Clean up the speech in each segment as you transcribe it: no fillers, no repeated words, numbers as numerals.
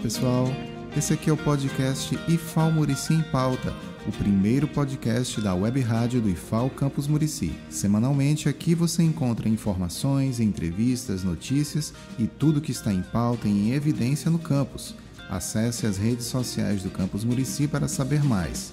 pessoal, esse aqui é o podcast IFAL Murici em Pauta, o primeiro podcast da web rádio do IFAL Campus Murici. Semanalmente aqui você encontra informações, entrevistas, notícias e tudo que está em pauta e em evidência no campus. Acesse as redes sociais do Campus Murici para saber mais.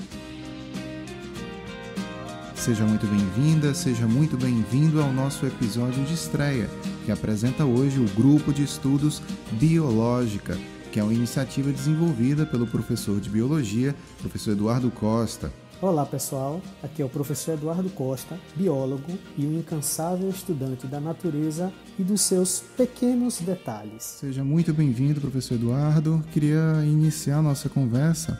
Seja muito bem-vinda, seja muito bem-vindo ao nosso episódio de estreia, que apresenta hoje o Grupo de Estudos Biológica, que é uma iniciativa desenvolvida pelo professor de Biologia, professor Eduardo Costa. Olá pessoal, aqui é o professor Eduardo Costa, biólogo e um incansável estudante da natureza e dos seus pequenos detalhes. Seja muito bem-vindo, professor Eduardo. Queria iniciar a nossa conversa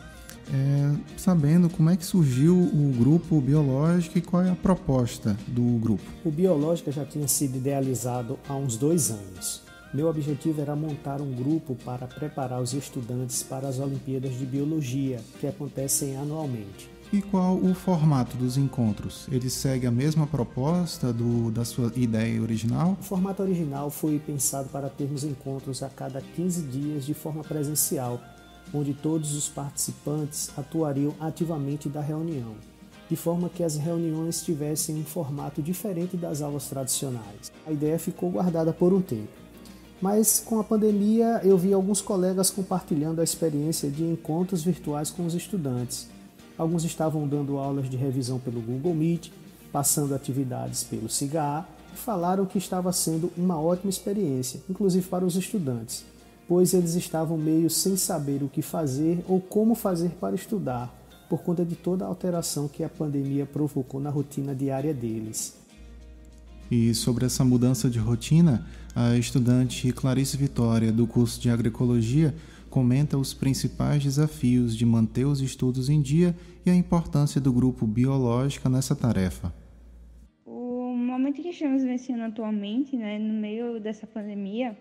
sabendo como é que surgiu o Grupo Biológica e qual é a proposta do grupo. O Biológica já tinha sido idealizado há uns 2 anos. Meu objetivo era montar um grupo para preparar os estudantes para as Olimpíadas de Biologia, que acontecem anualmente. E qual o formato dos encontros? Ele segue a mesma proposta da sua ideia original? O formato original foi pensado para termos encontros a cada 15 dias de forma presencial, onde todos os participantes atuariam ativamente da reunião, de forma que as reuniões tivessem um formato diferente das aulas tradicionais. A ideia ficou guardada por um tempo, mas com a pandemia eu vi alguns colegas compartilhando a experiência de encontros virtuais com os estudantes. Alguns estavam dando aulas de revisão pelo Google Meet, passando atividades pelo SIGA e falaram que estava sendo uma ótima experiência, inclusive para os estudantes, pois eles estavam meio sem saber o que fazer ou como fazer para estudar, por conta de toda a alteração que a pandemia provocou na rotina diária deles. E sobre essa mudança de rotina, a estudante Clarice Vitória, do curso de Agroecologia, comenta os principais desafios de manter os estudos em dia e a importância do grupo Biológica nessa tarefa. O momento que estamos vivenciando atualmente, no meio dessa pandemia,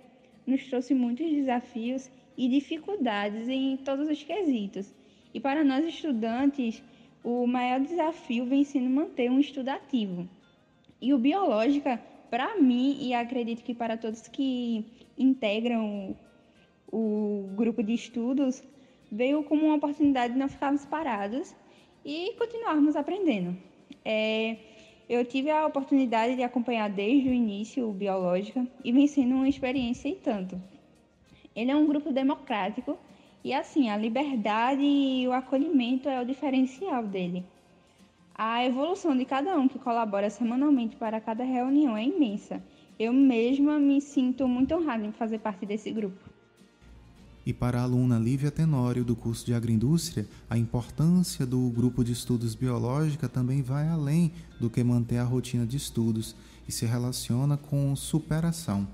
nos trouxe muitos desafios e dificuldades em todos os quesitos. E para nós estudantes, o maior desafio vem sendo manter um estudo ativo. E o Biológica, para mim, e acredito que para todos que integram o grupo de estudos, veio como uma oportunidade de não ficarmos parados e continuarmos aprendendo. Eu tive a oportunidade de acompanhar desde o início o Biológica e vem sendo uma experiência e tanto. Ele é um grupo democrático e assim, a liberdade e o acolhimento é o diferencial dele. A evolução de cada um que colabora semanalmente para cada reunião é imensa. Eu mesma me sinto muito honrada em fazer parte desse grupo. E para a aluna Lívia Tenório, do curso de Agroindústria, a importância do grupo de estudos Biológica também vai além do que manter a rotina de estudos e se relaciona com superação.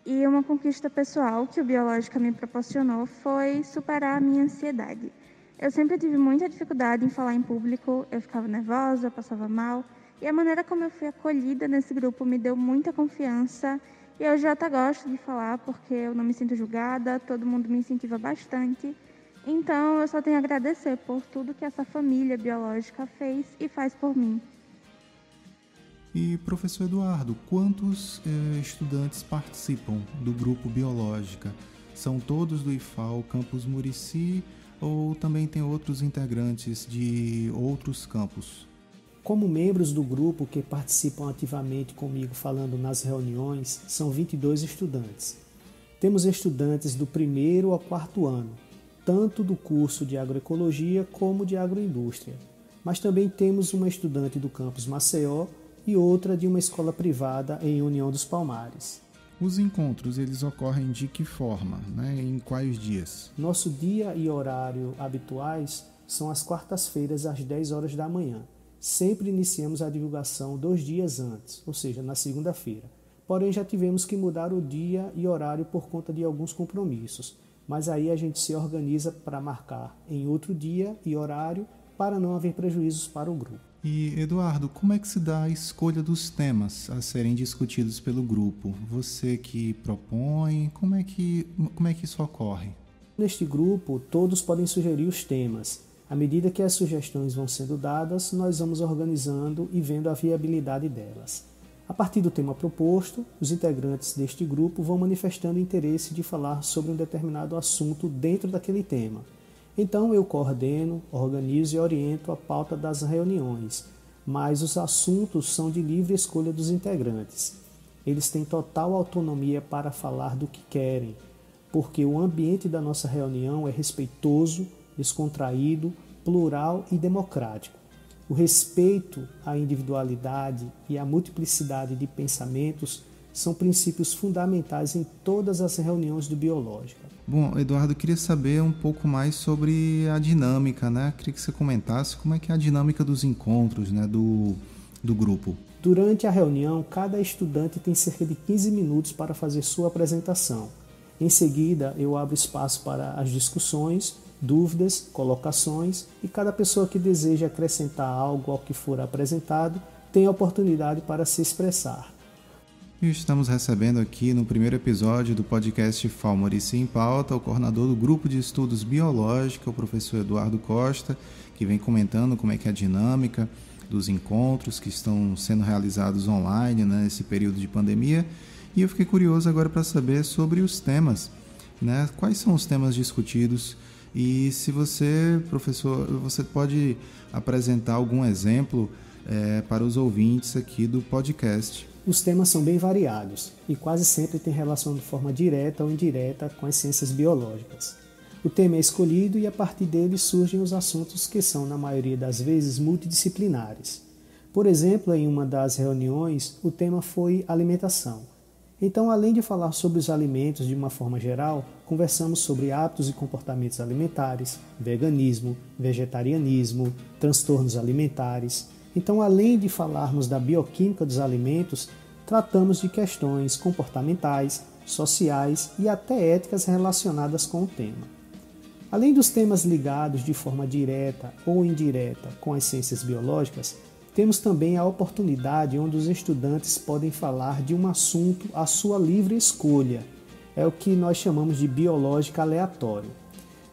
E uma conquista pessoal que o Biológica me proporcionou foi superar a minha ansiedade. Eu sempre tive muita dificuldade em falar em público, eu ficava nervosa, passava mal, e a maneira como eu fui acolhida nesse grupo me deu muita confiança. E hoje eu até gosto de falar porque eu não me sinto julgada, todo mundo me incentiva bastante. Então eu só tenho a agradecer por tudo que essa família biológica fez e faz por mim. E professor Eduardo, quantos estudantes participam do grupo Biológica? São todos do IFAL Campus Murici ou também tem outros integrantes de outros campos? Como membros do grupo que participam ativamente comigo falando nas reuniões, são 22 estudantes. Temos estudantes do 1º ao 4º ano, tanto do curso de Agroecologia como de Agroindústria. Mas também temos uma estudante do campus Maceió e outra de uma escola privada em União dos Palmares. Os encontros, eles ocorrem de que forma, Em quais dias? Nosso dia e horário habituais são as quartas-feiras às 10 horas da manhã. Sempre iniciamos a divulgação 2 dias antes, ou seja, na segunda-feira. Porém, já tivemos que mudar o dia e horário por conta de alguns compromissos. Mas aí a gente se organiza para marcar em outro dia e horário para não haver prejuízos para o grupo. E, Eduardo, como é que se dá a escolha dos temas a serem discutidos pelo grupo? Você que propõe, como é que isso ocorre? Neste grupo, todos podem sugerir os temas. À medida que as sugestões vão sendo dadas, nós vamos organizando e vendo a viabilidade delas. A partir do tema proposto, os integrantes deste grupo vão manifestando interesse de falar sobre um determinado assunto dentro daquele tema. Então eu coordeno, organizo e oriento a pauta das reuniões, mas os assuntos são de livre escolha dos integrantes. Eles têm total autonomia para falar do que querem, porque o ambiente da nossa reunião é respeitoso, descontraído, plural e democrático. O respeito à individualidade e à multiplicidade de pensamentos são princípios fundamentais em todas as reuniões do Biológica. Bom, Eduardo, eu queria saber um pouco mais sobre a dinâmica, né? Queria que você comentasse como é que é a dinâmica dos encontros, né, do grupo. Durante a reunião, cada estudante tem cerca de 15 minutos para fazer sua apresentação. Em seguida, eu abro espaço para as discussões, dúvidas, colocações e cada pessoa que deseja acrescentar algo ao que for apresentado tem a oportunidade para se expressar. E estamos recebendo aqui no primeiro episódio do podcast FAO Murici em Pauta o coordenador do Grupo de Estudos Biológica, o professor Eduardo Costa, que vem comentando como é que é a dinâmica dos encontros que estão sendo realizados online, né, nesse período de pandemia. E eu fiquei curioso agora para saber sobre os temas, né? Quais são os temas discutidos e se você, professor, você pode apresentar algum exemplo para os ouvintes aqui do podcast. Os temas são bem variados e quase sempre têm relação de forma direta ou indireta com as ciências biológicas. O tema é escolhido e a partir dele surgem os assuntos que são, na maioria das vezes, multidisciplinares. Por exemplo, em uma das reuniões, o tema foi alimentação. Então, além de falar sobre os alimentos de uma forma geral, conversamos sobre hábitos e comportamentos alimentares, veganismo, vegetarianismo, transtornos alimentares. Então, além de falarmos da bioquímica dos alimentos, tratamos de questões comportamentais, sociais e até éticas relacionadas com o tema. Além dos temas ligados de forma direta ou indireta com as ciências biológicas, temos também a oportunidade onde os estudantes podem falar de um assunto à sua livre escolha. É o que nós chamamos de biológica aleatório.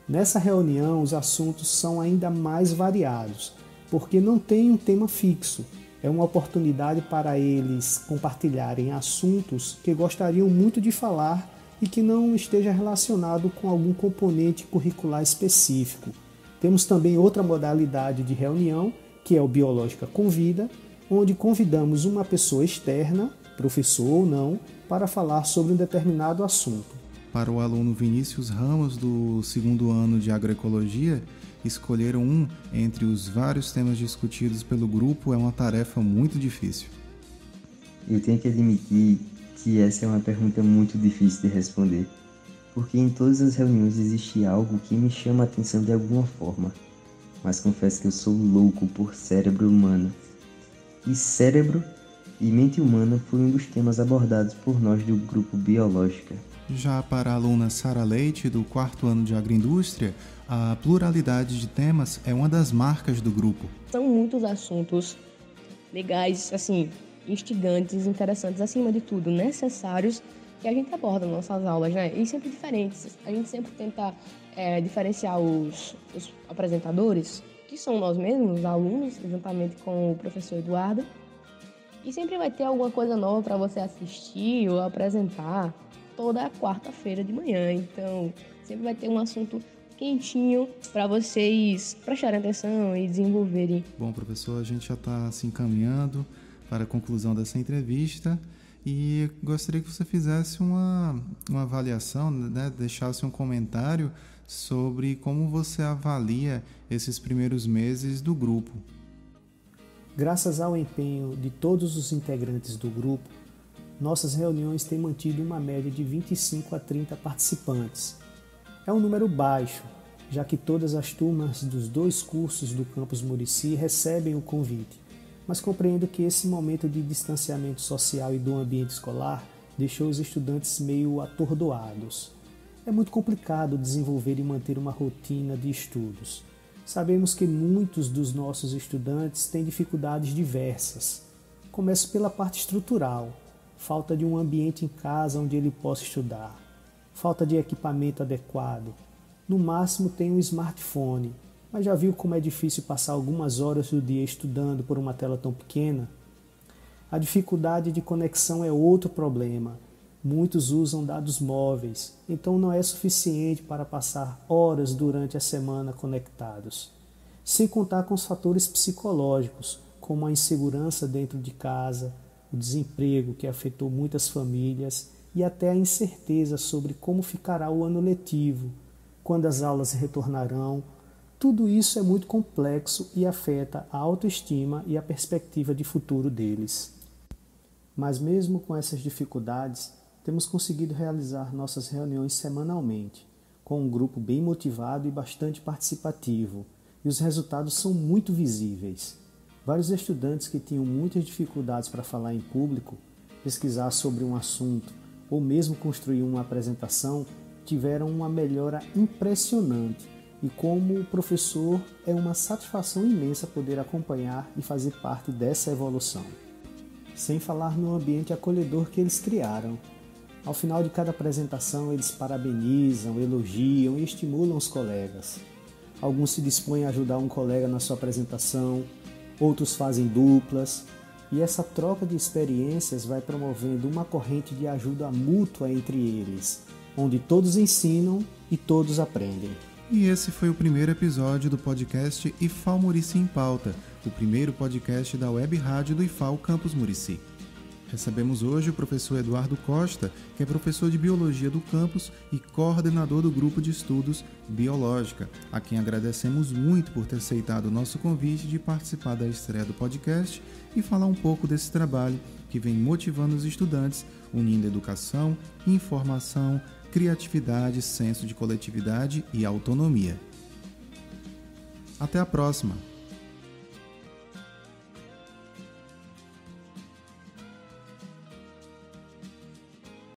Nessa reunião, os assuntos são ainda mais variados, porque não tem um tema fixo. É uma oportunidade para eles compartilharem assuntos que gostariam muito de falar e que não esteja relacionado com algum componente curricular específico. Temos também outra modalidade de reunião, que é o Biológica Convida, onde convidamos uma pessoa externa, professor ou não, para falar sobre um determinado assunto. Para o aluno Vinícius Ramos, do segundo ano de Agroecologia, escolher um entre os vários temas discutidos pelo grupo é uma tarefa muito difícil. Eu tenho que admitir que essa é uma pergunta muito difícil de responder, porque em todas as reuniões existe algo que me chama a atenção de alguma forma. Mas confesso que eu sou louco por cérebro humano. E cérebro e mente humana foi um dos temas abordados por nós do grupo Biológica. Já para a aluna Sara Leite, do quarto ano de Agroindústria, a pluralidade de temas é uma das marcas do grupo. São muitos assuntos legais, assim, instigantes, interessantes, acima de tudo, necessários, que a gente aborda nas nossas aulas, né? E sempre diferentes. A gente sempre tenta diferenciar os apresentadores, que são nós mesmos, os alunos, juntamente com o professor Eduardo. E sempre vai ter alguma coisa nova para você assistir ou apresentar toda quarta-feira de manhã. Então, sempre vai ter um assunto quentinho para vocês prestarem atenção e desenvolverem. Bom, professor, a gente já está se encaminhando para a conclusão dessa entrevista e gostaria que você fizesse uma avaliação, né, deixasse um comentário sobre como você avalia esses primeiros meses do grupo. Graças ao empenho de todos os integrantes do grupo, nossas reuniões têm mantido uma média de 25 a 30 participantes. É um número baixo, já que todas as turmas dos 2 cursos do Campus Murici recebem o convite, mas compreendo que esse momento de distanciamento social e do ambiente escolar deixou os estudantes meio atordoados. É muito complicado desenvolver e manter uma rotina de estudos. Sabemos que muitos dos nossos estudantes têm dificuldades diversas. Começo pela parte estrutural, falta de um ambiente em casa onde ele possa estudar, falta de equipamento adequado. No máximo tem um smartphone, mas já viu como é difícil passar algumas horas do dia estudando por uma tela tão pequena? A dificuldade de conexão é outro problema. Muitos usam dados móveis, então não é suficiente para passar horas durante a semana conectados. Sem contar com os fatores psicológicos, como a insegurança dentro de casa, o desemprego que afetou muitas famílias e até a incerteza sobre como ficará o ano letivo, quando as aulas retornarão. Tudo isso é muito complexo e afeta a autoestima e a perspectiva de futuro deles. Mas mesmo com essas dificuldades, temos conseguido realizar nossas reuniões semanalmente, com um grupo bem motivado e bastante participativo, e os resultados são muito visíveis. Vários estudantes que tinham muitas dificuldades para falar em público, pesquisar sobre um assunto ou mesmo construir uma apresentação, tiveram uma melhora impressionante. E como professor, é uma satisfação imensa poder acompanhar e fazer parte dessa evolução. Sem falar no ambiente acolhedor que eles criaram. Ao final de cada apresentação, eles parabenizam, elogiam e estimulam os colegas. Alguns se dispõem a ajudar um colega na sua apresentação, outros fazem duplas, e essa troca de experiências vai promovendo uma corrente de ajuda mútua entre eles, onde todos ensinam e todos aprendem. E esse foi o primeiro episódio do podcast IFAL Murici em Pauta, o primeiro podcast da Web Rádio do IFAL Campus Murici. Recebemos hoje o professor Eduardo Costa, que é professor de Biologia do campus e coordenador do grupo de estudos Biológica, a quem agradecemos muito por ter aceitado o nosso convite de participar da estreia do podcast e falar um pouco desse trabalho que vem motivando os estudantes, unindo educação, informação, criatividade, senso de coletividade e autonomia. Até a próxima!